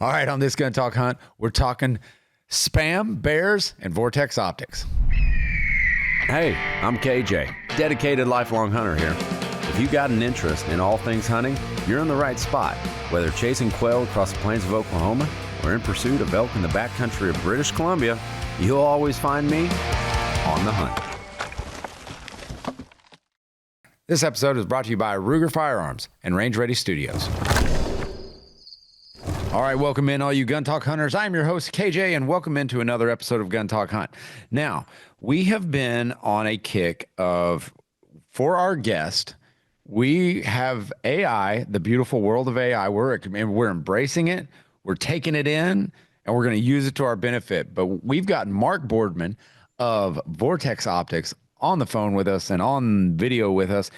All right, on this Gun Talk Hunt, we're talking spam, bears, and Vortex optics. Hey, I'm KJ, dedicated lifelong hunter here. If you got an interest in all things hunting, you're in the right spot. Whether chasing quail across the plains of Oklahoma or in pursuit of elk in the backcountry of British Columbia, you'll always find me on the hunt. This episode is brought to you by Ruger Firearms and Range Ready Studios. All right, welcome in all you Gun Talk hunters. I'm your host, KJ, and welcome into another episode of Gun Talk Hunt. Now, we have been on a kick of, for our guest, we have AI, the beautiful world of AI. We're embracing it, we're taking it in, and we're going to use it to our benefit. But we've got Mark Boardman of Vortex Optics on the phone with us and on video with us.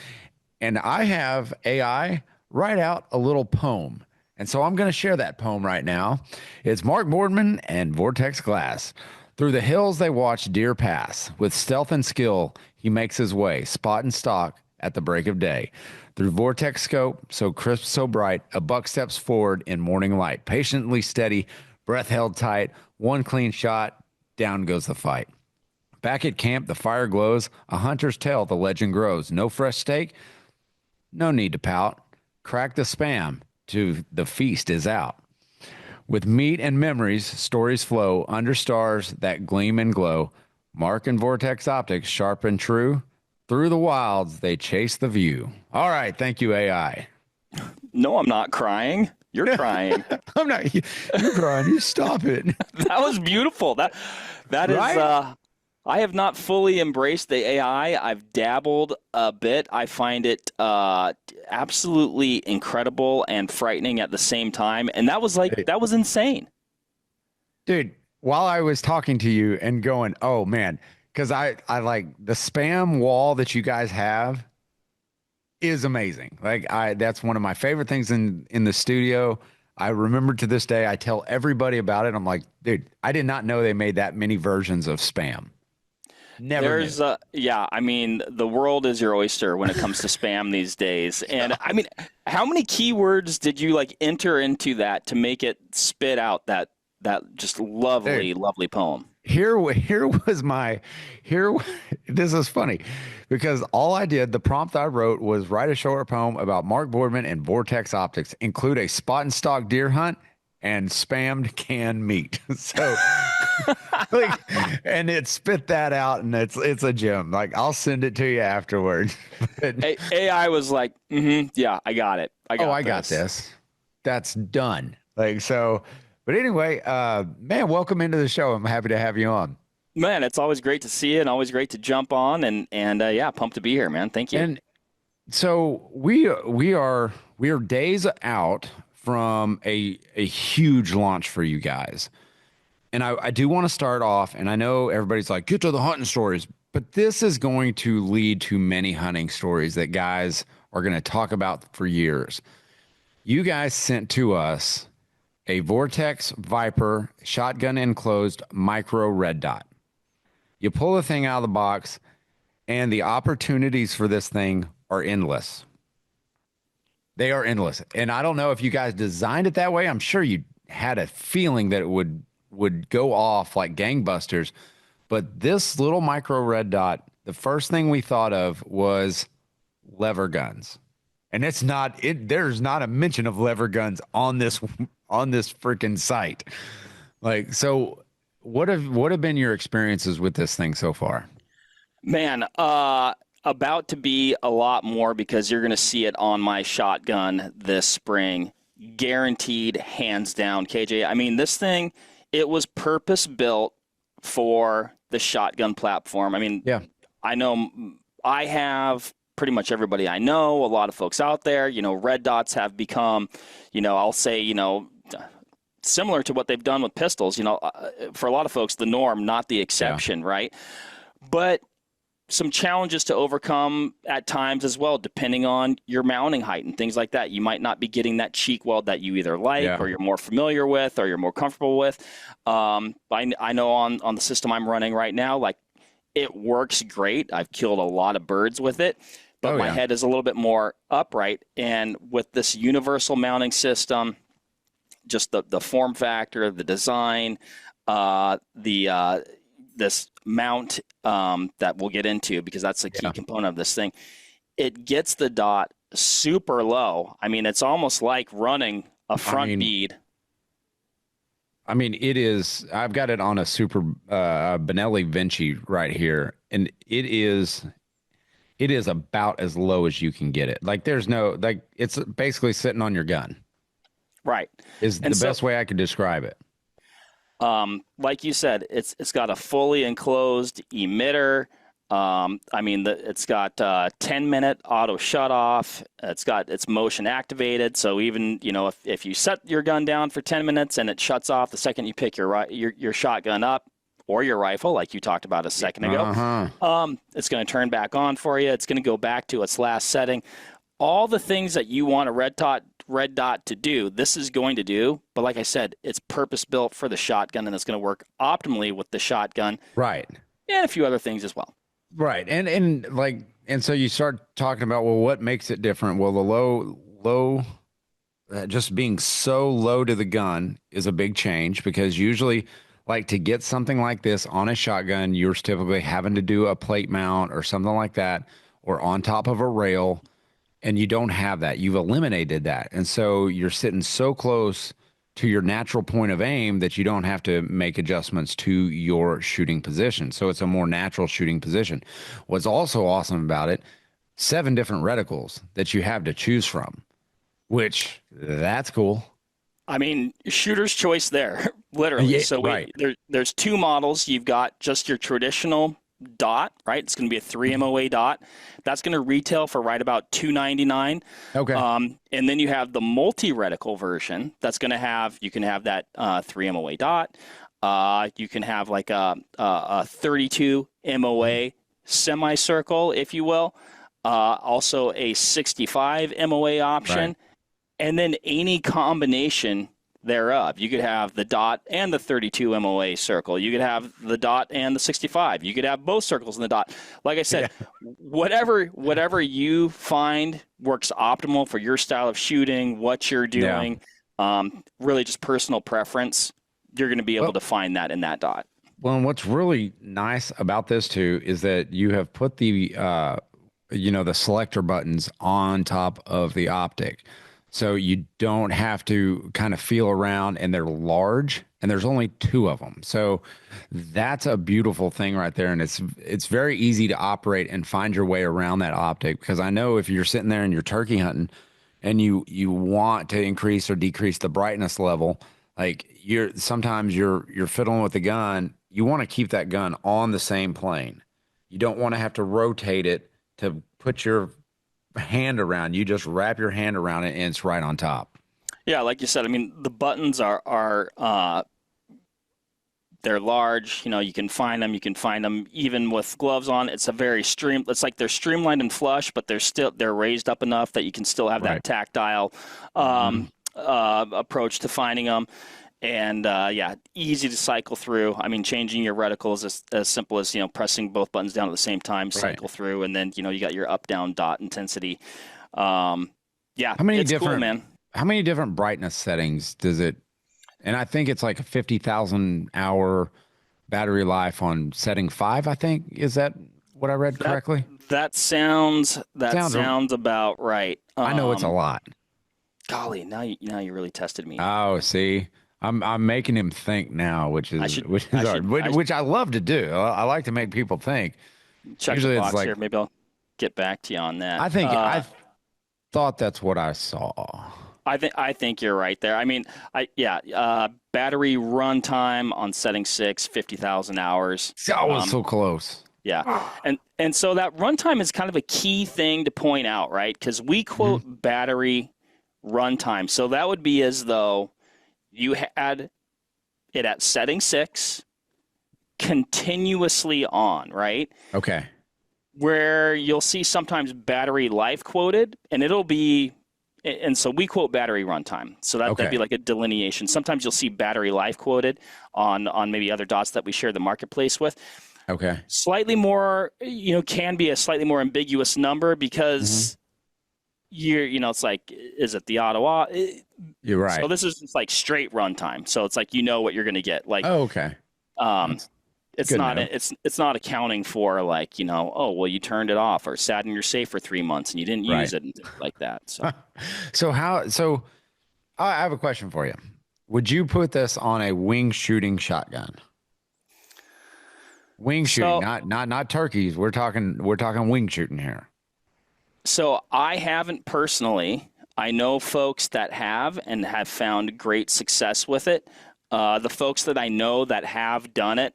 And I have AI write out a little poem. And so I'm going to share that poem right now. It's Mark Boardman and Vortex Glass. Through the hills they watch deer pass. With stealth and skill, he makes his way, spot and stalk at the break of day. Through Vortex scope, so crisp, so bright, a buck steps forward in morning light. Patiently steady, breath held tight, one clean shot, down goes the fight. Back at camp, the fire glows, a hunter's tale, the legend grows. No fresh steak, no need to pout. Crack the spam, to the feast is out. With meat and memories, stories flow under stars that gleam and glow. Mark and Vortex Optics, sharp and true. Through the wilds, they chase the view. All right, thank you, AI. No, I'm not crying. You're crying. I'm not. You're crying. You stop it. That was beautiful. That is. Right? I have not fully embraced the AI. I've dabbled a bit. I find it absolutely incredible and frightening at the same time. And that was that was insane. Dude, while I was talking to you and going, oh man, because I like the spam wall that you guys have is amazing. That's one of my favorite things in the studio. I remember to this day, I tell everybody about it. I'm like, dude, I did not know they made that many versions of spam. Never. Yeah, I mean, the world is your oyster when it comes to spam these days. And I mean, how many keywords did you enter into that to make it spit out that just lovely, lovely poem? This is funny because all I did, the prompt I wrote was write a short poem about Mark Boardman and Vortex Optics, include a spot and stalk deer hunt and spammed canned meat. So and it spit that out, and it's a gem. I'll send it to you afterwards. AI was like, yeah, I got it. I got this. That's done. But anyway, man, welcome into the show. I'm happy to have you on. Man, it's always great to see you and always great to jump on and yeah, pumped to be here, man. Thank you. And so we are days out from a huge launch for you guys. And I do want to start off, and I know everybody's like, get to the hunting stories, but this is going to lead to many hunting stories that guys are going to talk about for years. You guys sent to us a Vortex Viper shotgun enclosed micro red dot. You pull the thing out of the box, and the opportunities for this thing are endless. They are endless. And I don't know if you guys designed it that way. I'm sure you had a feeling that it would go off like gangbusters. But this little micro red dot, the first thing we thought of was lever guns. And there's not a mention of lever guns on this freaking site. So what have been your experiences with this thing so far? Man, about to be a lot more because you're going to see it on my shotgun this spring. Guaranteed, hands down, KJ. I mean, this thing, it was purpose built for the shotgun platform. I mean, yeah. I know I have pretty much everybody I know, a lot of folks out there, red dots have become, I'll say, similar to what they've done with pistols, for a lot of folks, the norm, not the exception, right? But some challenges to overcome at times as well, depending on your mounting height and things like that. You might not be getting that cheek weld that you either like or you're more familiar with or you're more comfortable with. I know on the system I'm running right now, it works great. I've killed a lot of birds with it, but my head is a little bit more upright. And with this universal mounting system, just the form factor, the design, this mount that we'll get into because that's a key component of this thing. It gets the dot super low. I mean, it's almost like running a front bead. I mean, it is. I've got it on a super Benelli Vinci right here, and it is about as low as you can get it. Like there's no it's basically sitting on your gun. Right. Is the best way I could describe it. Like you said, it's got a fully enclosed emitter. It's got 10-minute auto shut off. It's motion activated. So even, if you set your gun down for 10 minutes and it shuts off the second you pick your shotgun up or your rifle, like you talked about a second ago, it's going to turn back on for you. It's going to go back to its last setting. All the things that you want a red dot to do, this is going to do. But like I said, it's purpose built for the shotgun, and it's going to work optimally with the shotgun. Right. And a few other things as well. Right. And so you start talking about, well, what makes it different? Well, the low, just being so low to the gun is a big change, because usually, like, to get something like this on a shotgun, you're typically having to do a plate mount or something like that, or on top of a rail. And you don't have that. You've eliminated that. And so you're sitting so close to your natural point of aim that you don't have to make adjustments to your shooting position. So it's a more natural shooting position. What's also awesome about it, 7 different reticles that you have to choose from, which that's cool. I mean, shooter's choice there, literally. Yeah, so there's 2 models. You've got just your traditional dot, right? It's going to be a 3 MOA dot. That's going to retail for right about $299. Okay. And then you have the multi-reticle version. That's going to have, you can have that 3 MOA dot. You can have like a 32 MOA semicircle, if you will. Also a 65 MOA option. Right. And then any combination thereof. You could have the dot and the 32 MOA circle. You could have the dot and the 65. You could have both circles in the dot. Like I said, whatever you find works optimal for your style of shooting, what you're doing, really just personal preference, you're going to be able to find that in that dot. Well, and what's really nice about this too is that you have put the the selector buttons on top of the optic. So you don't have to kind of feel around, and they're large, and there's only 2 of them. So that's a beautiful thing right there. And it's very easy to operate and find your way around that optic, because I know if you're sitting there and you're turkey hunting and you want to increase or decrease the brightness level, like sometimes you're fiddling with the gun. You want to keep that gun on the same plane. You don't want to have to rotate it to put your hand around. You just wrap your hand around it and it's right on top. Yeah, like you said, I mean, the buttons are they're large. You can find them. You can find them even with gloves on. It's it's like they're streamlined and flush, but they're raised up enough that you can still have that tactile approach to finding them. And easy to cycle through. I mean, changing your reticle is as simple as pressing both buttons down at the same time, cycle through, and then you got your up down dot intensity. How many it's cool, man. How many different brightness settings does it? And I think it's like a 50,000 hour battery life on setting 5. I think, is that what I read correctly? That sounds about right. I know it's a lot. Golly, now you really tested me. Oh, see. I'm making him think now, which is hard. Which I love to do. I like to make people think. Check Usually the box it's here. Maybe I'll get back to you on that. I think I thought that's what I saw. I think you're right there. I mean, battery runtime on setting 6, 50,000 hours. I was so close. Yeah, and so that runtime is kind of a key thing to point out, right? Because we quote battery runtime, so that would be as though you had it at setting 6, continuously on, right? Okay. Where you'll see sometimes battery life quoted, and it'll be, and so we quote battery runtime. So that'd be like a delineation. Sometimes you'll see battery life quoted on maybe other dots that we share the marketplace with. Okay. Slightly more, can be a slightly more ambiguous number because it's like, is it the Ottawa? You're right. So this is just like straight run time. So it's like, what you're going to get. Like, Oh, okay. That's it's good not, to know. it's not accounting for like, oh, well, you turned it off or sat in your safe for 3 months and you didn't Right. use it and things like that. So So I have a question for you. Would you put this on a wing shooting shotgun? Wing shooting, So not turkeys. We're talking wing shooting here. So I haven't personally. I know folks that have and have found great success with it. The folks that I know that have done it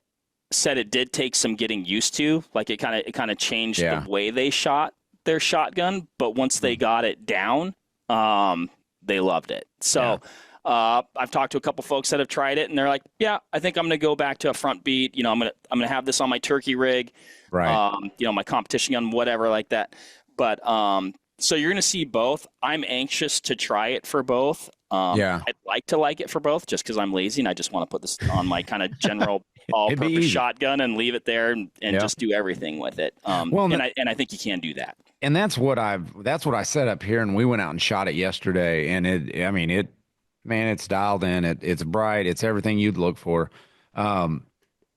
said it did take some getting used to. Like it kind of changed Yeah. the way they shot their shotgun. But once they got it down, they loved it. So I've talked to a couple folks that have tried it, and they're like, "Yeah, I think I'm going to go back to a front beat. I'm gonna have this on my turkey rig, Right. my competition gun, whatever like that." But so you're going to see both. I'm anxious to try it for both. Yeah. I'd like it for both just because I'm lazy and I just want to put this on my kind of general It'd be all-purpose easy. shotgun and leave it there and Yeah. just do everything with it. Well, and I think you can do that. And that's what I set up here, and we went out and shot it yesterday, and it's dialed in, it's bright, it's everything you'd look for. And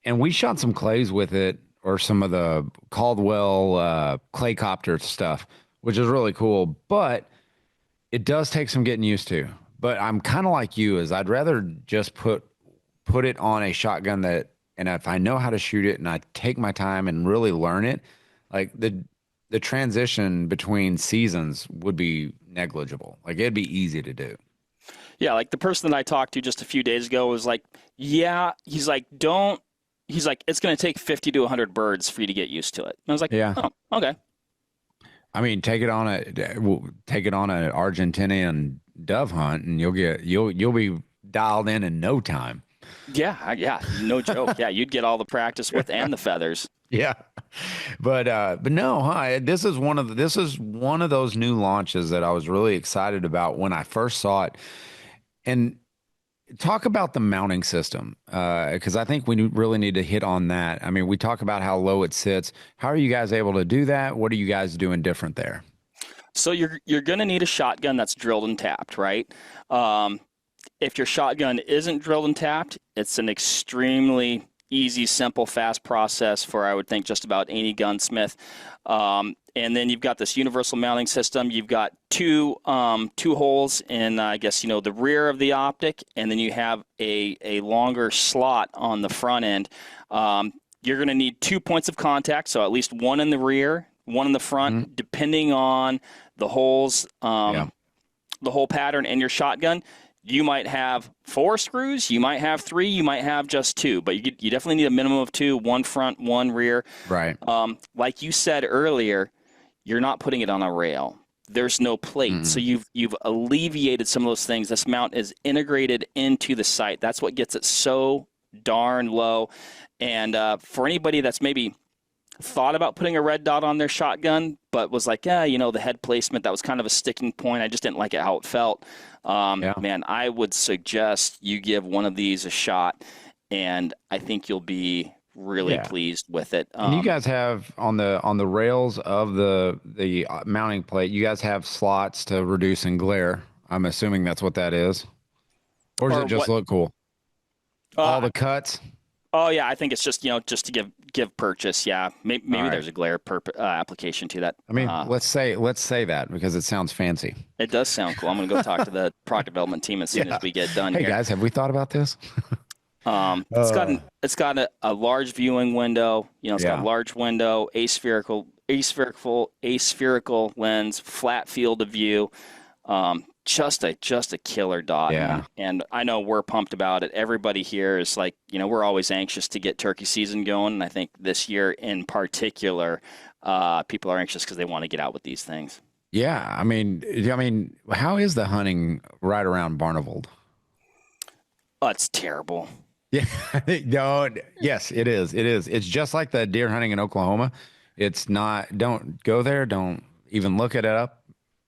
we shot some clays with it, or some of the Caldwell clay copter stuff, which is really cool, but it does take some getting used to. But I'm kind of like you, is I'd rather just put it on a shotgun and if I know how to shoot it and I take my time and really learn it, like the transition between seasons would be negligible. Like it'd be easy to do. Yeah, like the person that I talked to just a few days ago was like, yeah, he's like, it's going to take 50 to 100 birds for you to get used to it. And I was like, Yeah. oh, okay. I mean, take it on an Argentinian dove hunt, and you'll be dialed in no time. Yeah, no joke. Yeah, you'd get all the practice with and the feathers. Yeah, but no, huh? This is one of those new launches that I was really excited about when I first saw it. And talk about the mounting system, because I think we really need to hit on that. I mean, we talk about how low it sits. How are you guys able to do that? What are you guys doing different there? So you're going to need a shotgun that's drilled and tapped, right? If your shotgun isn't drilled and tapped, it's an extremely easy, simple, fast process for, I would think, just about any gunsmith. And then you've got this universal mounting system. You've got two holes in, I guess, the rear of the optic, and then you have a longer slot on the front end. You're going to need 2 points of contact, so at least one in the rear, one in the front, depending on the holes, the hole pattern in your shotgun. You might have 4 screws, you might have 3, you might have just 2, but you definitely need a minimum of 2, one front, one rear. Right. Like you said earlier, you're not putting it on a rail. There's no plate, so you've alleviated some of those things. This mount is integrated into the sight. That's what gets it so darn low. And for anybody that's maybe thought about putting a red dot on their shotgun, but was like, the head placement, that was kind of a sticking point. I just didn't like it how it felt. Man, I would suggest you give one of these a shot, and I think you'll be really pleased with it. And you guys have on the rails of the mounting plate, you guys have slots to reduce and glare. I'm assuming that's what that is, or does it just look cool? All the cuts. Oh yeah, I think it's just just to give purchase. Yeah, maybe All right. there's a glare application to that. I mean, let's say that because it sounds fancy. It does sound cool. I'm going to go talk to the product development team as soon as we get done Hey here. guys, have we thought about this? It's got a large viewing window. It's got a large window, aspherical lens, flat field of view. Just a killer dot. Yeah. And I know we're pumped about it. Everybody here is like, we're always anxious to get turkey season going. And I think this year in particular, people are anxious because they want to get out with these things. Yeah. I mean, how is the hunting right around Barneveld? Oh, it's terrible. Yeah. No, yes, it is. It is. It's just like the deer hunting in Oklahoma. It's not, don't go there. Don't even look it up.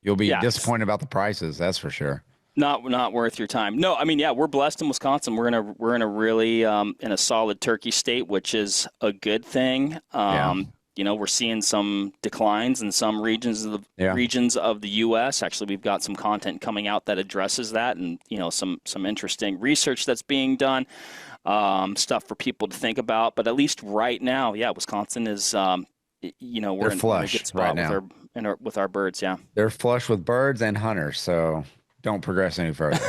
You'll be disappointed about the prices. That's for sure. Not worth your time. No, I mean, we're blessed in Wisconsin. We're in a really in a solid turkey state, which is a good thing. we're seeing some declines in some Yeah. regions of the U.S. Actually, we've got some content coming out that addresses that, and some interesting research that's being done, stuff for people to think about. But at least right now, yeah, Wisconsin is, They're we're in a flush good right spot with now. our birds. Yeah. They're flush with birds and hunters, so don't progress any further.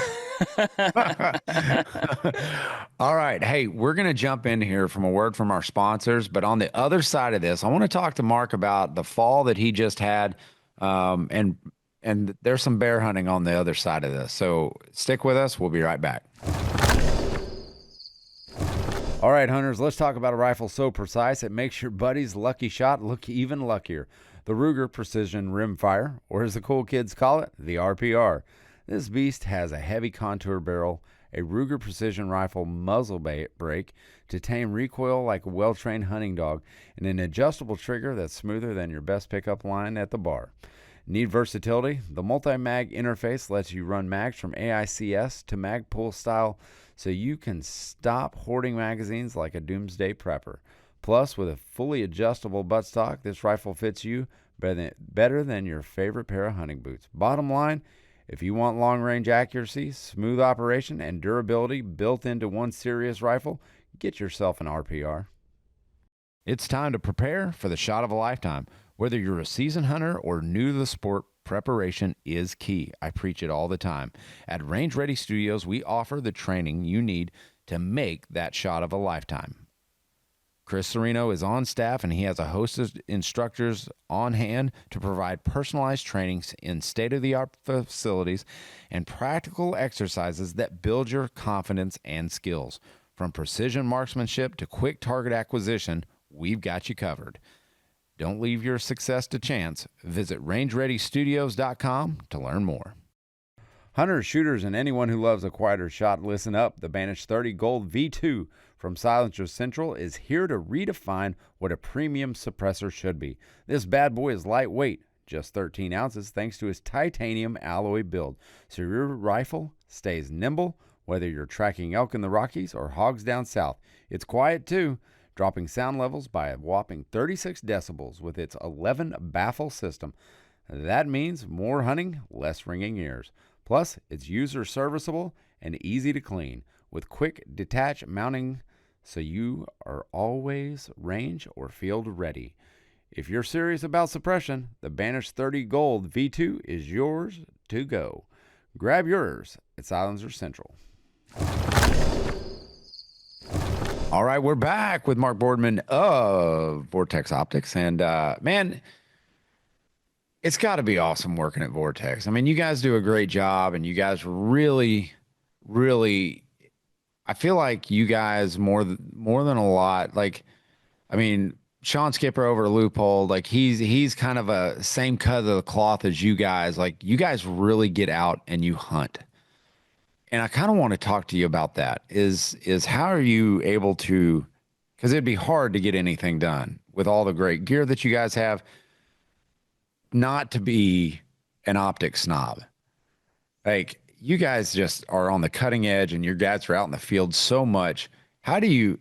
All right. Hey, we're going to jump in here from a word from our sponsors. But on the other side of this, I want to talk to Mark about the fall that he just had. And there's some bear hunting on the other side of this. So stick with us. We'll be right back. All right, hunters, let's talk about a rifle so precise it makes your buddy's lucky shot look even luckier. The Ruger Precision Rimfire, or as the cool kids call it, the RPR. This beast has a heavy contour barrel, a Ruger Precision Rifle muzzle brake to tame recoil like a well-trained hunting dog, and an adjustable trigger that's smoother than your best pickup line at the bar. Need versatility? The multi-mag interface lets you run mags from AICS to Magpul style, so you can stop hoarding magazines like a doomsday prepper. Plus, with a fully adjustable buttstock, this rifle fits you better than your favorite pair of hunting boots. Bottom line, if you want long-range accuracy, smooth operation, and durability built into one serious rifle, get yourself an RPR. It's time to prepare for the shot of a lifetime. Whether you're a seasoned hunter or new to the sport, preparation is key. I preach it all the time. At Range Ready Studios, we offer the training you need to make that shot of a lifetime. Chris Serino is on staff, and he has a host of instructors on hand to provide personalized trainings in state-of-the-art facilities and practical exercises that build your confidence and skills. From precision marksmanship to quick target acquisition, we've got you covered. Don't leave your success to chance. Visit rangereadystudios.com to learn more. Hunters, shooters, and anyone who loves a quieter shot, listen up. The Banish 30 Gold V2 from Silencer Central is here to redefine what a premium suppressor should be. This bad boy is lightweight, just 13 ounces, thanks to his titanium alloy build, so your rifle stays nimble, whether you're tracking elk in the Rockies or hogs down south. It's quiet, too, dropping sound levels by a whopping 36 decibels with its 11 baffle system. That means more hunting, less ringing ears. Plus, it's user serviceable and easy to clean with quick detach mounting, so you are always range or field ready. If you're serious about suppression, the Banish 30 Gold V2 is yours to go. Grab yours at Silencer Central. All right, we're back with Mark Boardman of Vortex Optics. And man, it's got to be awesome working at Vortex. I mean, you guys do a great job, and you guys really, really, I feel like you guys more than a lot. Like, I mean, Sean Skipper over at Loophole, like he's kind of a same cut of the cloth as you guys. Like, you guys really get out and you hunt. And I kind of want to talk to you about that. Is how are you able to, because it'd be hard to get anything done with all the great gear that you guys have, not to be an optic snob. Like, you guys just are on the cutting edge, and your guys are out in the field so much. How do you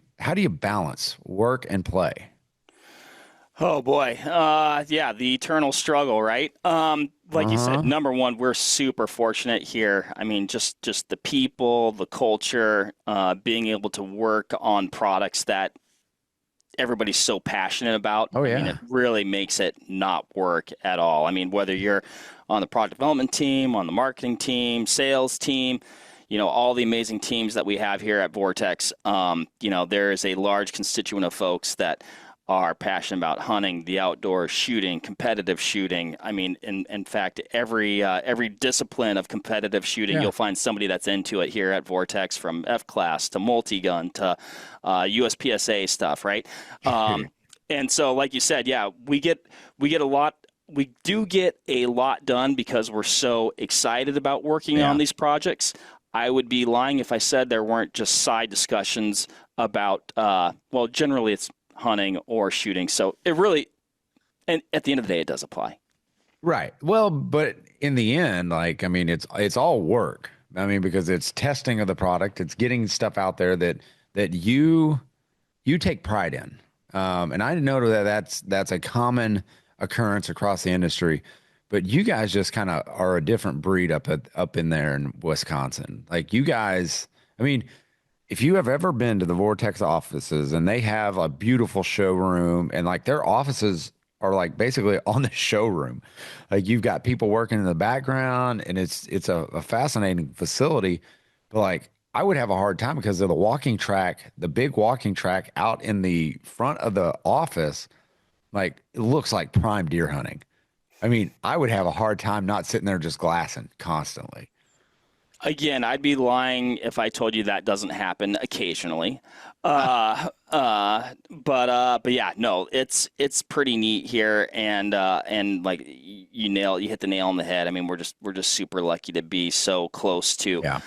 balance work and play? Oh boy. Yeah, the eternal struggle, right? Like you said, number one, we're super fortunate here. I mean, just the people, the culture, being able to work on products that everybody's so passionate about. Oh, yeah. I mean, it really makes it not work at all. I mean, whether you're on the product development team, on the marketing team, sales team, all the amazing teams that we have here at Vortex, there is a large constituent of folks that are passionate about hunting, the outdoors, shooting, competitive shooting. I mean, in fact, every discipline of competitive shooting, you'll find somebody that's into it here at Vortex, from F-class to multi-gun to USPSA stuff, right? And so, like you said, yeah, we do get a lot done because we're so excited about working on these projects. I would be lying if I said there weren't just side discussions about, generally it's hunting or shooting. So it really, and at the end of the day, it does apply. Right. Well, but in the end, like, I mean, it's all work. I mean, because it's testing of the product, it's getting stuff out there that you take pride in. And I know that that's a common occurrence across the industry. But you guys just kind of are a different breed up in there in Wisconsin. Like you guys, I mean, if you have ever been to the Vortex offices and they have a beautiful showroom and like their offices are like basically on the showroom. Like you've got people working in the background and it's a fascinating facility. But like I would have a hard time because of the walking track, the big walking track out in the front of the office, like it looks like prime deer hunting. I mean, I would have a hard time not sitting there just glassing constantly. Again, I'd be lying if I told you that doesn't happen occasionally. But yeah, no, it's pretty neat here, and like you hit the nail on the head. I mean, we're just super lucky to be so close to, Yeah.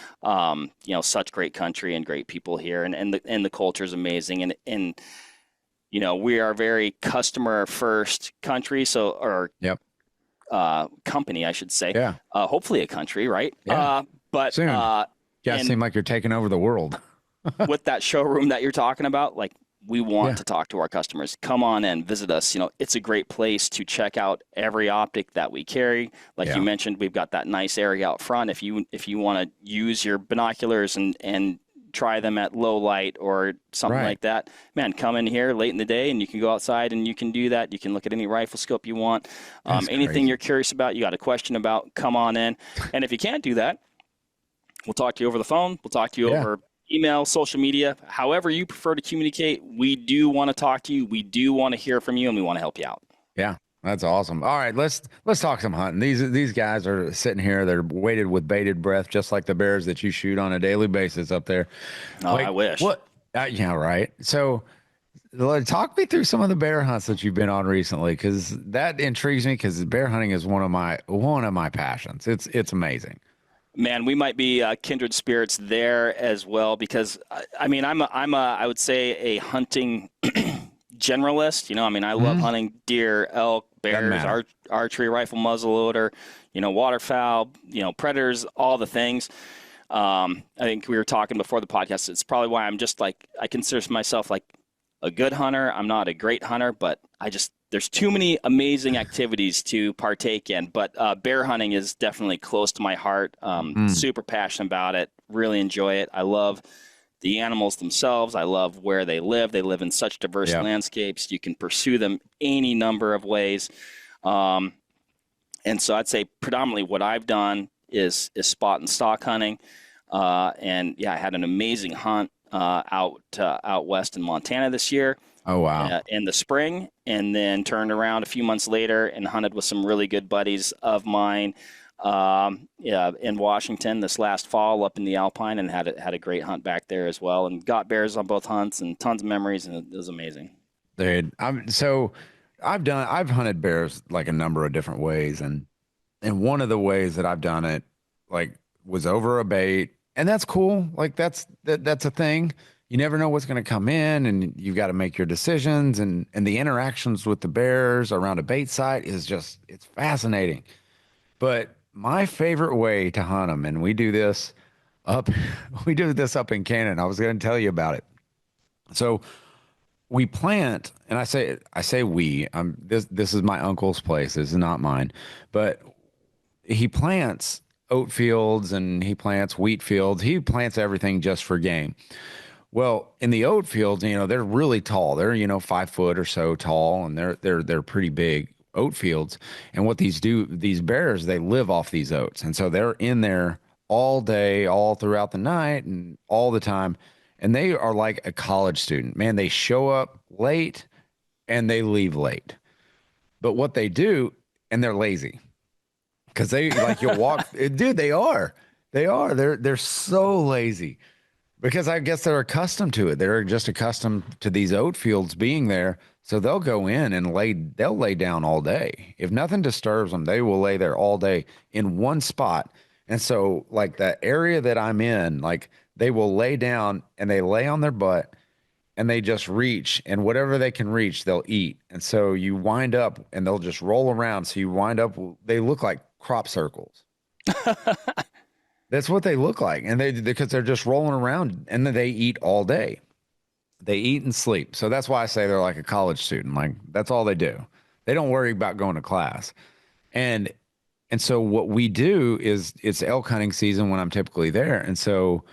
such great country and great people here, and the culture is amazing, and we are a very customer first country, or Yep. company, I should say. Yeah. Hopefully a country, right? Yeah. But Soon. You guys and seem like you're taking over the world. with that showroom that you're talking about, like we want Yeah. to talk to our customers. Come on in, visit us. It's a great place to check out every optic that we carry. Like Yeah. you mentioned, we've got that nice area out front. If you want to use your binoculars and try them at low light or something Right. like that, man, come in here late in the day and you can go outside and you can do that. You can look at any rifle scope you want. That's Anything crazy. you're curious about, you got a question about, come on in. And if you can't do that, we'll talk to you over the phone. We'll talk to you Yeah. over email, social media, however you prefer to communicate. We do want to talk to you. We do want to hear from you, and we want to help you out. Yeah, that's awesome. All right, let's talk some hunting. These guys are sitting here. They're weighted with bated breath, just like the bears that you shoot on a daily basis up there. Oh, I wish. What? Yeah, right. So, talk me through some of the bear hunts that you've been on recently, because that intrigues me. Because bear hunting is one of my passions. It's amazing. Man, we might be kindred spirits there as well because I mean I would say a hunting generalist. I mean I love hunting deer, elk, bears, matter. archery, rifle, muzzleloader, waterfowl, predators, all the things. I think we were talking before the podcast. It's probably why I'm just like I consider myself like a good hunter. I'm not a great hunter, but there's too many amazing activities to partake in. But bear hunting is definitely close to my heart. Super passionate about it. Really enjoy it. I love the animals themselves. I love where they live. They live in such diverse Yeah. landscapes. You can pursue them any number of ways. And so I'd say predominantly what I've done is spot and stalk hunting. And yeah, I had an amazing hunt out west in Montana this year. Oh wow. In the spring, and then turned around a few months later and hunted with some really good buddies of mine in Washington this last fall up in the Alpine, and had a great hunt back there as well, and got bears on both hunts and tons of memories, and it was amazing. Dude, I've hunted bears like a number of different ways, and one of the ways that I've done it like was over a bait, and that's cool. Like that's a thing. You never know what's going to come in, and you've got to make your decisions, and the interactions with the bears around a bait site is it's fascinating. But my favorite way to hunt them, and we do this up in Canada. I was going to tell you about it. So we plant, and I say we. This is my uncle's place. This is not mine, but he plants oat fields and he plants wheat fields. He plants everything just for game. Well, in the oat fields, they're really tall. They're 5 foot or so tall, and they're pretty big oat fields. And what these bears, they live off these oats, and so they're in there all day, all throughout the night, and all the time. And they are like a college student. Man, they show up late and they leave late. But what they do, and they're lazy, because they like you'll walk, dude. They are. They're so lazy. Because I guess they're accustomed to it. They're just accustomed to these oat fields being there. So they'll go in and they'll lay down all day. If nothing disturbs them, they will lay there all day in one spot. And so like the area that I'm in, like they will lay down and they lay on their butt and they just reach, and whatever they can reach, they'll eat. And so you wind up and they'll just roll around. So you wind up, they look like crop circles. That's what they look like. And because they're just rolling around and then they eat all day. They eat and sleep. So that's why I say they're like a college student. Like that's all they do. They don't worry about going to class. And and so what we do is it's elk hunting season when I'm typically there. And so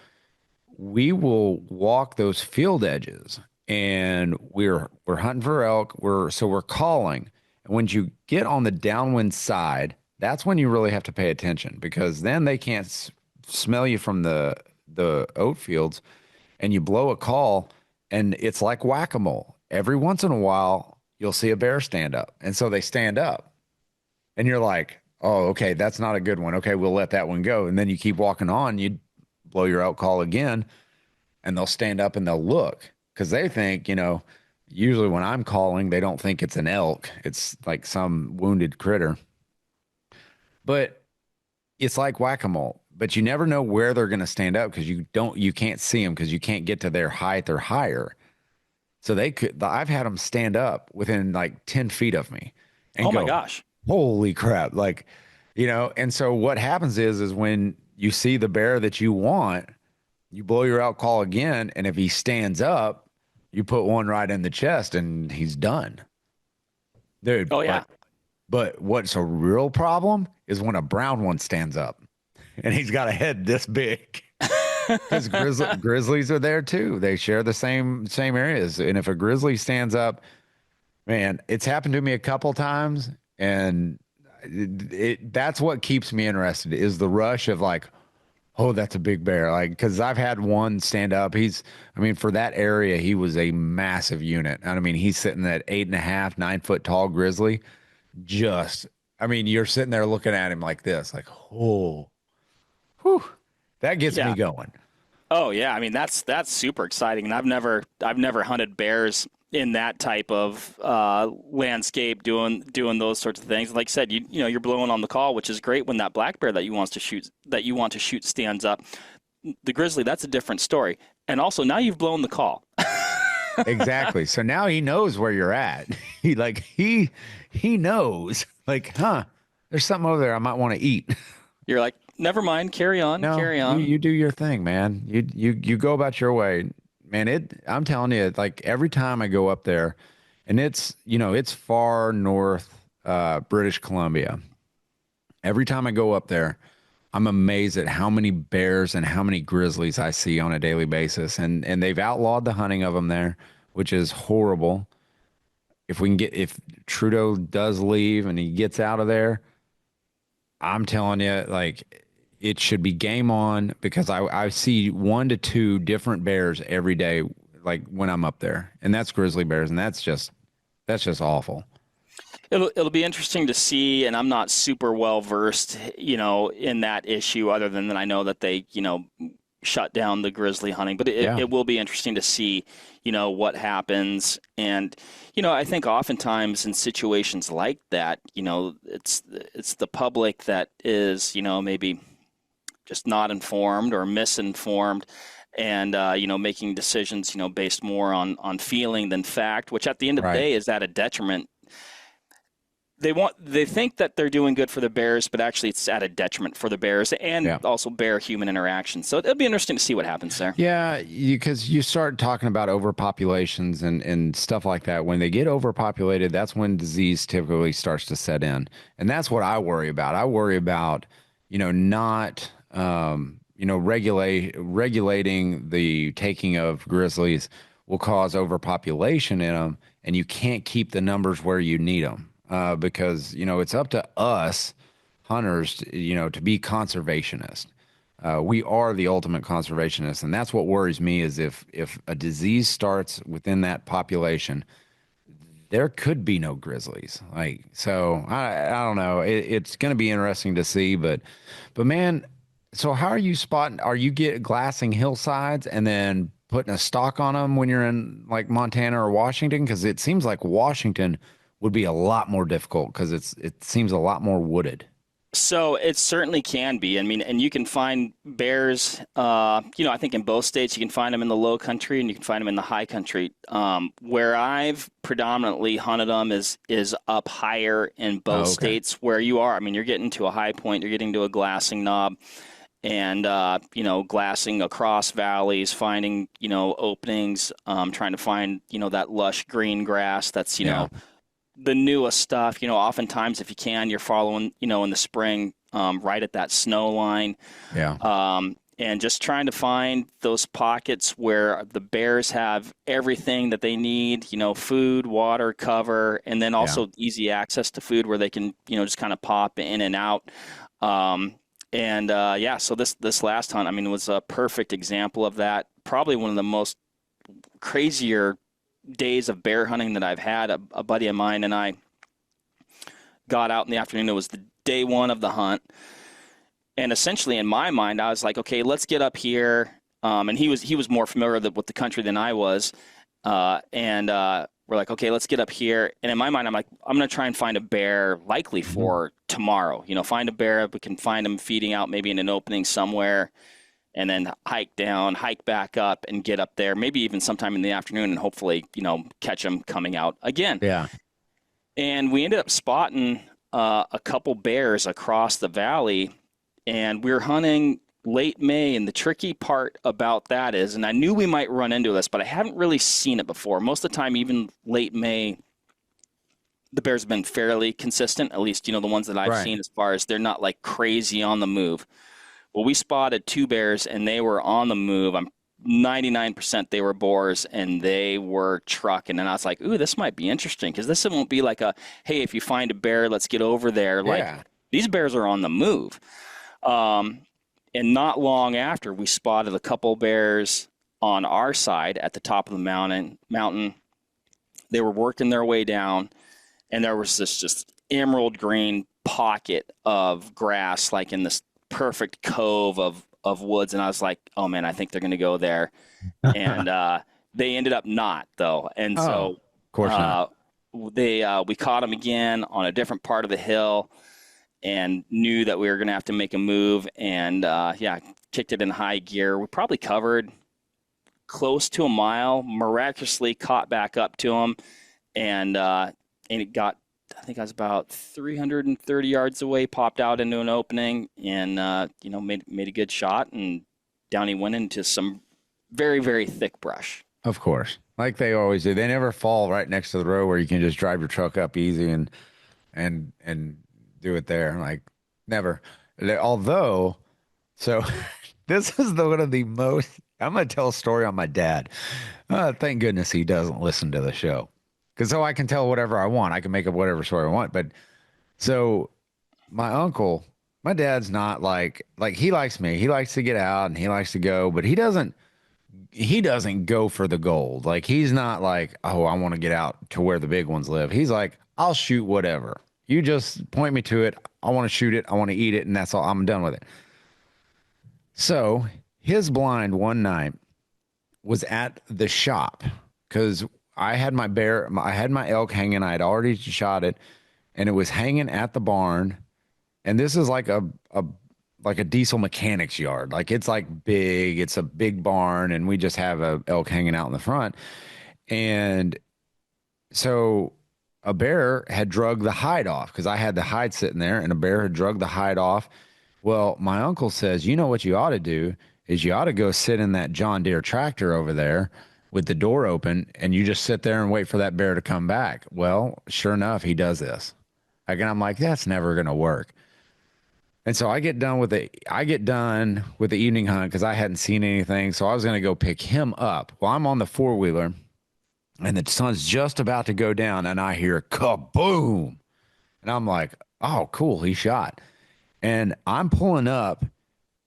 we will walk those field edges and we're hunting for elk. We're calling. And when you get on the downwind side, that's when you really have to pay attention because then they can't smell you from the oat fields and you blow a call and it's like whack-a-mole. Every once in a while, you'll see a bear stand up. And so they stand up and you're like, oh, okay, that's not a good one. Okay, we'll let that one go. And then you keep walking on, you blow your out call again, and they'll stand up and they'll look because they think, usually when I'm calling, they don't think it's an elk. It's like some wounded critter. But it's like whack-a-mole. But you never know where they're going to stand up because you can't see them because you can't get to their height or higher. So I've had them stand up within like 10 feet of me and Oh my go, gosh. holy crap. Like, and so what happens is when you see the bear that you want, you blow your out call again. And if he stands up, you put one right in the chest and he's done. Dude. Oh yeah. But what's a real problem is when a brown one stands up and he's got a head this big. Because grizzlies are there too. They share the same areas. And if a grizzly stands up, man, it's happened to me a couple times, and that's what keeps me interested is the rush of like, oh, that's a big bear. Like, because I've had one stand up. For that area, he was a massive unit. And I mean, he's sitting at 8.5, 9 foot tall grizzly. You're sitting there looking at him like this, like, oh, whew, that gets me going. Oh yeah, I mean that's super exciting, and I've never hunted bears in that type of landscape, doing those sorts of things. Like I said, you're blowing on the call, which is great when that black bear that you want to shoot stands up. The grizzly, that's a different story. And also now you've blown the call. Exactly. So now he knows where you're at. He knows. Like, there's something over there I might want to eat. You're like, never mind, carry on, No, carry on. You do your thing, man. You go about your way. Man, I'm telling you, like every time I go up there, and it's far north, British Columbia. Every time I go up there, I'm amazed at how many bears and how many grizzlies I see on a daily basis. And they've outlawed the hunting of them there, which is horrible. If Trudeau does leave and he gets out of there, I'm telling you, like, it should be game on because I see 1 to 2 different bears every day, like when I'm up there, and that's grizzly bears, and that's just awful. It'll be interesting to see, and I'm not super well versed, in that issue, other than that I know that they, shut down the grizzly hunting. But it will be interesting to see, what happens. And, I think oftentimes in situations like that, it's the public that is, maybe just not informed or misinformed, and making decisions based more on feeling than fact, which at the end of the day is at a detriment. They think that they're doing good for the bears, but actually it's at a detriment for the bears and also bear-human interaction. So it'll be interesting to see what happens there. Yeah, because you start talking about overpopulations and stuff like that. When they get overpopulated, that's when disease typically starts to set in, and that's what I worry about. I worry about not regulating the taking of grizzlies will cause overpopulation in them, and you can't keep the numbers where you need them. Because it's up to us hunters to be conservationists. We are the ultimate conservationists, and that's what worries me is if a disease starts within that population, there could be no grizzlies. So I don't know. It's going to be interesting to see, but man, so how are you spotting? Are you glassing hillsides and then putting a stock on them when you're in like Montana or Washington? Because it seems like Washington would be a lot more difficult because it seems a lot more wooded. So it certainly can be. And you can find bears, I think in both states, you can find them in the low country and you can find them in the high country. Where I've predominantly hunted them is up higher in both states where you are. You're getting to a high point, you're getting to a glassing knob. and glassing across valleys, finding openings, trying to find that lush green grass that's Yeah. the newest stuff. Oftentimes if you can, you're following in the spring, right at that snow line, Yeah. and just trying to find those pockets where the bears have everything that they need, food, water, cover, and then Yeah. also easy access to food where they can just kind of pop in and out. So this last hunt, I mean, was a perfect example of that. Probably one of the most crazier days of bear hunting that I've had. A buddy of mine and I got out in the afternoon. It was the day one of the hunt, and essentially in my mind, I was like, okay, let's get up here. And he was more familiar with the country than I was, and we're like, okay, let's get up here. And in my mind, I'm like, I'm going to try and find a bear likely for tomorrow. Find a bear. We can find him feeding out maybe in an opening somewhere, and then hike down, hike back up, and get up there, maybe even sometime in the afternoon, and hopefully, catch him coming out again. Yeah. And we ended up spotting a couple bears across the valley, and we were hunting late May, and the tricky part about that is, and I knew we might run into this, but I haven't really seen it before. Most of the time, even late May, the bears have been fairly consistent, at least, the ones that I've seen, as far as they're not like crazy on the move. Well, we spotted two bears, and they were on the move. I'm 99% they were boars, and they were trucking. And I was like, ooh, this might be interesting, because this won't be like a, hey, if you find a bear, let's get over there. Like, these bears are on the move. And not long after, we spotted a couple bears on our side at the top of the mountain. They were working their way down, and there was this just emerald green pocket of grass, like in this perfect cove of woods. And I was like, oh man, I think they're going to go there. And they ended up not, though. And so of course not. we caught them again on a different part of the hill, and knew that we were going to have to make a move, and kicked it in high gear. We probably covered close to a mile, miraculously caught back up to him, and it got, I think I was about 330 yards away, popped out into an opening, and made a good shot, and down he went into some very, very thick brush. Of course, like they always do. They never fall right next to the road where you can just drive your truck up easy and do it there. Like, never. Although, so this is one of the most. I'm going to tell a story on my dad. Thank goodness he doesn't listen to the show, because so I can tell whatever I want. I can make up whatever story I want. But so my uncle, my dad's not like he likes me. He likes to get out and he likes to go, but he doesn't go for the gold. Like, he's not like, oh, I want to get out to where the big ones live. He's like, I'll shoot whatever. You just point me to it. I want to shoot it. I want to eat it. And that's all. I'm done with it. So his blind one night was at the shop, because I had my elk hanging. I had already shot it, and it was hanging at the barn. And this is like a diesel mechanics yard. Like, it's like big. It's a big barn, and we just have a elk hanging out in the front. And so a bear had drug the hide off, because I had the hide sitting there, and a bear had drug the hide off. Well, my uncle says, you know what you ought to do is you ought to go sit in that John Deere tractor over there with the door open, and you just sit there and wait for that bear to come back. Well, sure enough, he does this. Again, I'm like, that's never going to work. And so I get done with the evening hunt, because I hadn't seen anything. So I was going to go pick him up. Well, I'm on the four-wheeler, and the sun's just about to go down, and I hear kaboom. And I'm like, oh, cool, he shot. And I'm pulling up,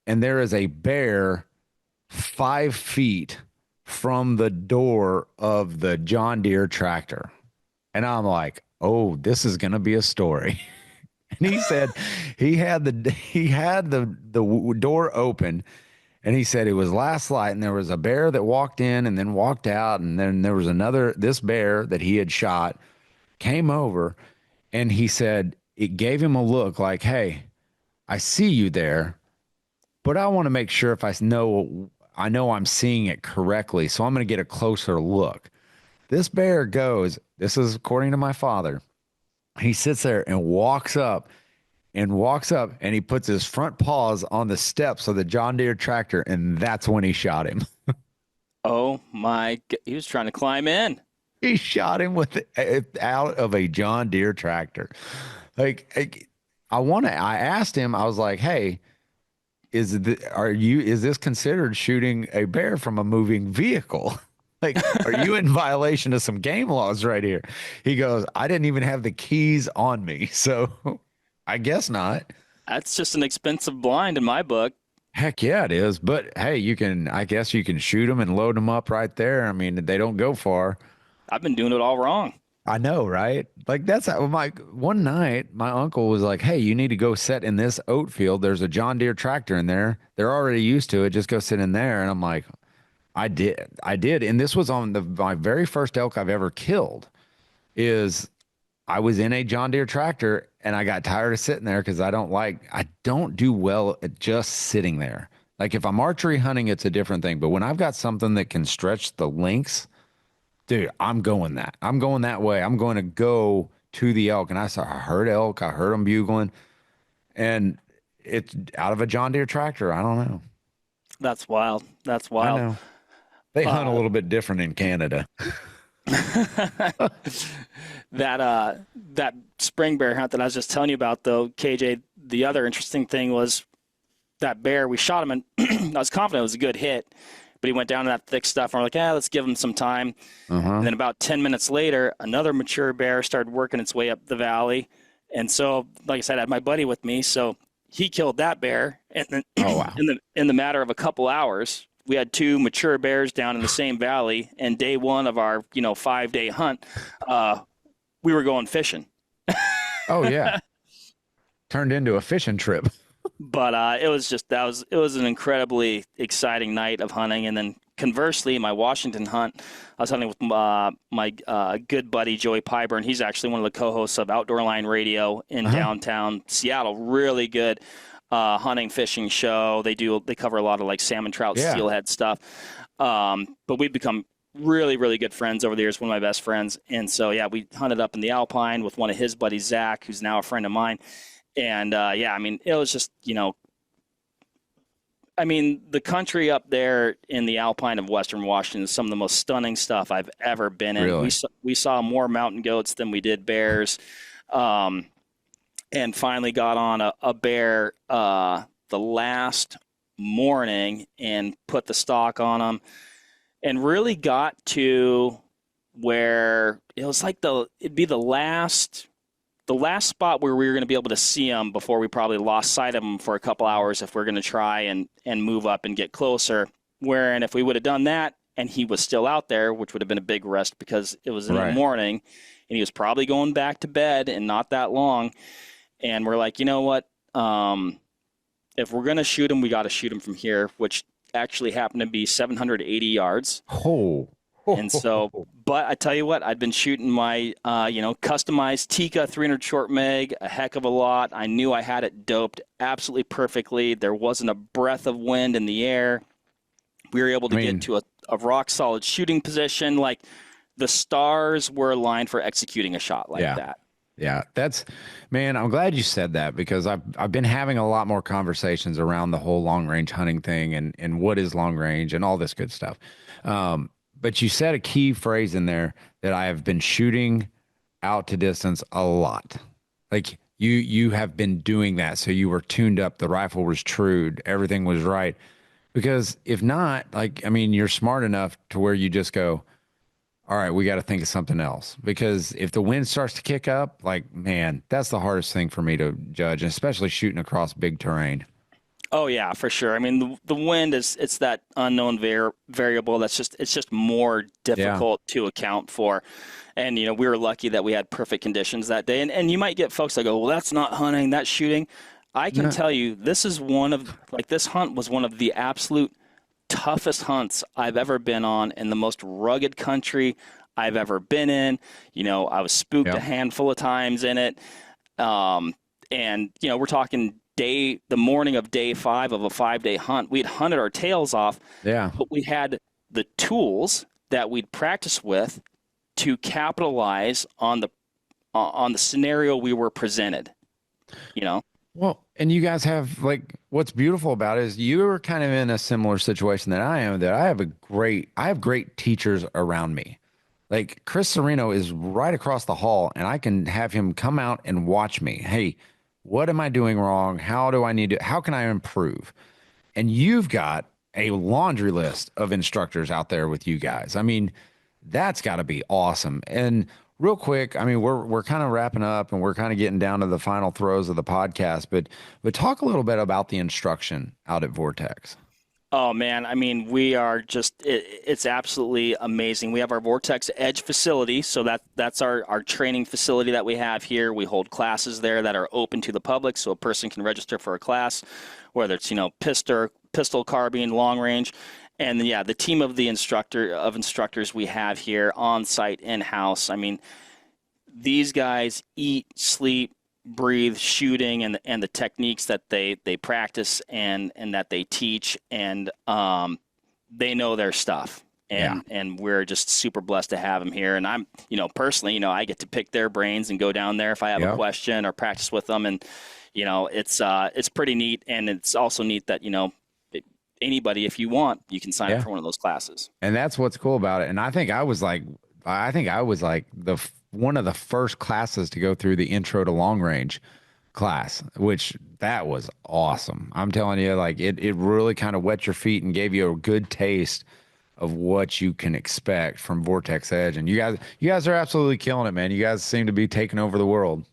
and there is a bear 5 feet from the door of the John Deere tractor. And I'm like, oh, this is going to be a story. And he said he had the door open, and he said it was last light, and there was a bear that walked in and then walked out, and then there was this bear that he had shot came over, and he said it gave him a look like, hey, I see you there, but I want to make sure if I know I'm seeing it correctly, so I'm going to get a closer look. This bear goes, this is according to my father, he sits there and walks up and walks up and he puts his front paws on the steps of the John Deere tractor, and that's when he shot him. Oh my! He was trying to climb in. He shot him with out of a John Deere tractor. I asked him, I was like, "Hey, is this considered shooting a bear from a moving vehicle?" Like, are you in violation of some game laws right here? He goes, I didn't even have the keys on me. So I guess not. That's just an expensive blind in my book. Heck yeah, it is. But hey, I guess you can shoot them and load them up right there. I mean, they don't go far. I've been doing it all wrong. I know, right? Like that's how one night my uncle was like, "Hey, you need to go sit in this oat field. There's a John Deere tractor in there. They're already used to it. Just go sit in there." And I'm like, I did. And this was on my very first elk I've ever killed. Is I was in a John Deere tractor and I got tired of sitting there because I don't do well at just sitting there. Like if I'm archery hunting, it's a different thing. But when I've got something that can stretch the lengths, dude, I'm going that way. I'm going to go to the elk. And I heard elk. I heard them bugling. And it's out of a John Deere tractor. I don't know. That's wild. That's I wild. know. They hunt a little bit different in Canada. That spring bear hunt that I was just telling you about, though, KJ, the other interesting thing was that bear, we shot him, and I was confident it was a good hit, but he went down to that thick stuff, and we're like, let's give him some time. And then about 10 minutes later, another mature bear started working its way up the valley. And so, like I said, I had my buddy with me, so he killed that bear. And then in the matter of a couple hours, we had two mature bears down in the same valley, and day one of our 5-day hunt, we were going fishing. Oh yeah, turned into a fishing trip. But it was an incredibly exciting night of hunting. And then conversely, my Washington hunt, I was hunting with my good buddy Joey Pyburn. He's actually one of the co-hosts of Outdoor Line Radio in downtown Seattle. Really good hunting, fishing show. They cover a lot of like salmon, trout, steelhead stuff. But we've become really, really good friends over the years. One of my best friends. And so, we hunted up in the Alpine with one of his buddies, Zach, who's now a friend of mine. And it was just, the country up there in the Alpine of Western Washington is some of the most stunning stuff I've ever been in. Really? We saw more mountain goats than we did bears. And finally got on a bear the last morning and put the stock on him, and really got to where it was like it'd be the last spot where we were going to be able to see him before we probably lost sight of him for a couple hours if we're going to try and move up and get closer. Wherein if we would have done that and he was still out there, which would have been a big rest because it was in the morning and he was probably going back to bed and not that long. And we're like, you know what? If we're going to shoot him, we got to shoot him from here, which actually happened to be 780 yards. And so, but I tell you what, I'd been shooting my, customized Tika 300 short mag a heck of a lot. I knew I had it doped absolutely perfectly. There wasn't a breath of wind in the air. We were able to get to a rock solid shooting position. Like the stars were aligned for executing a shot like that. Yeah, I'm glad you said that because I've been having a lot more conversations around the whole long range hunting thing and what is long range and all this good stuff. But you said a key phrase in there that I have been shooting out to distance a lot. Like you have been doing that. So you were tuned up. The rifle was trued. Everything was right. Because if not, you're smart enough to where you just go, all right, we got to think of something else. Because if the wind starts to kick up, that's the hardest thing for me to judge, and especially shooting across big terrain. Oh yeah, for sure. The wind it's that unknown variable it's just more difficult to account for. And we were lucky that we had perfect conditions that day. And you might get folks that go, well, that's not hunting, that's shooting. I can tell you, this hunt was one of the absolute toughest hunts I've ever been on in the most rugged country I've ever been in. I was spooked a handful of times in it. And we're talking the morning of day 5 of a 5-day hunt. We had hunted our tails off, but we had the tools that we'd practiced with to capitalize on the scenario we were presented. Well, and you guys have like what's beautiful about it is you're kind of in a similar situation that I am, that I have great teachers around me. Like Chris Sereno is right across the hall and I can have him come out and watch me. Hey, what am I doing wrong? How can I improve? And you've got a laundry list of instructors out there with you guys. I mean, that's got to be awesome. And real quick, I mean, we're kind of wrapping up and we're kind of getting down to the final throes of the podcast, but talk a little bit about the instruction out at Vortex. Oh man, I mean, we are it's absolutely amazing. We have our Vortex Edge facility, so that's our training facility that we have here. We hold classes there that are open to the public, so a person can register for a class, whether it's, pistol, carbine, long range. And yeah, the team of instructors we have here on site in-house. I mean, these guys eat, sleep, breathe shooting and the techniques that they practice and that they teach, and they know their stuff. And we're just super blessed to have them here. And I'm, personally, I get to pick their brains and go down there if I have a question or practice with them. And, it's pretty neat. And it's also neat that, anybody, if you want, you can sign up for one of those classes. And that's what's cool about it. And I think I was like one of the first classes to go through the intro to long range class, which that was awesome. I'm telling you, like it really kind of wet your feet and gave you a good taste of what you can expect from Vortex Edge. And you guys are absolutely killing it, man. You guys seem to be taking over the world.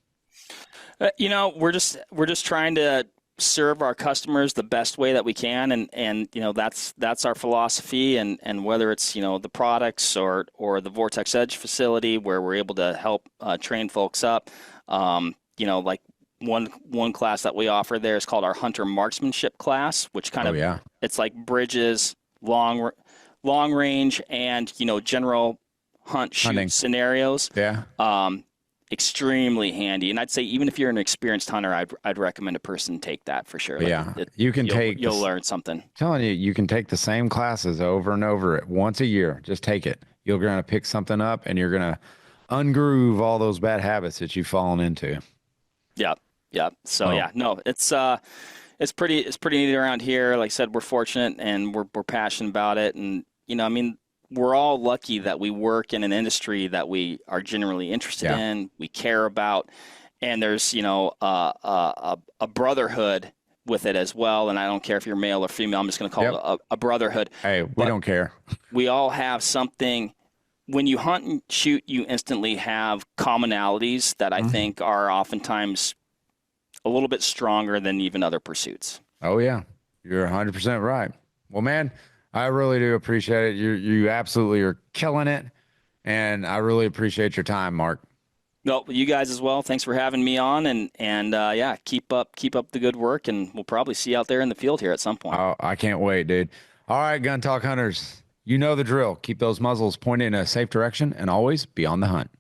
We're just trying to serve our customers the best way that we can, and that's our philosophy. And whether it's the products or the Vortex Edge facility where we're able to help train folks up, like one class that we offer there is called our Hunter Marksmanship class, which kind of it's like bridges, long range, and general hunting scenarios. Extremely handy. And I'd say even if you're an experienced hunter, I'd recommend a person take that for sure. You'll learn something. I'm telling you, you can take the same classes over and over once a year. Just take it. You're going to pick something up and you're going to ungroove all those bad habits that you've fallen into. Yep. So it's pretty neat around here. Like I said, we're fortunate and we're passionate about it. And, we're all lucky that we work in an industry that we are generally interested in, we care about, and there's, a brotherhood with it as well. And I don't care if you're male or female, I'm just going to call it a brotherhood. Hey, we don't care. We all have something. When you hunt and shoot, you instantly have commonalities that I think are oftentimes a little bit stronger than even other pursuits. Oh, yeah. You're 100% right. Well, man, I really do appreciate it. You absolutely are killing it, and I really appreciate your time, Mark. No, you guys as well. Thanks for having me on, and keep up the good work, and we'll probably see you out there in the field here at some point. Oh, I can't wait, dude. All right, Gun Talk hunters, you know the drill. Keep those muzzles pointed in a safe direction, and always be on the hunt.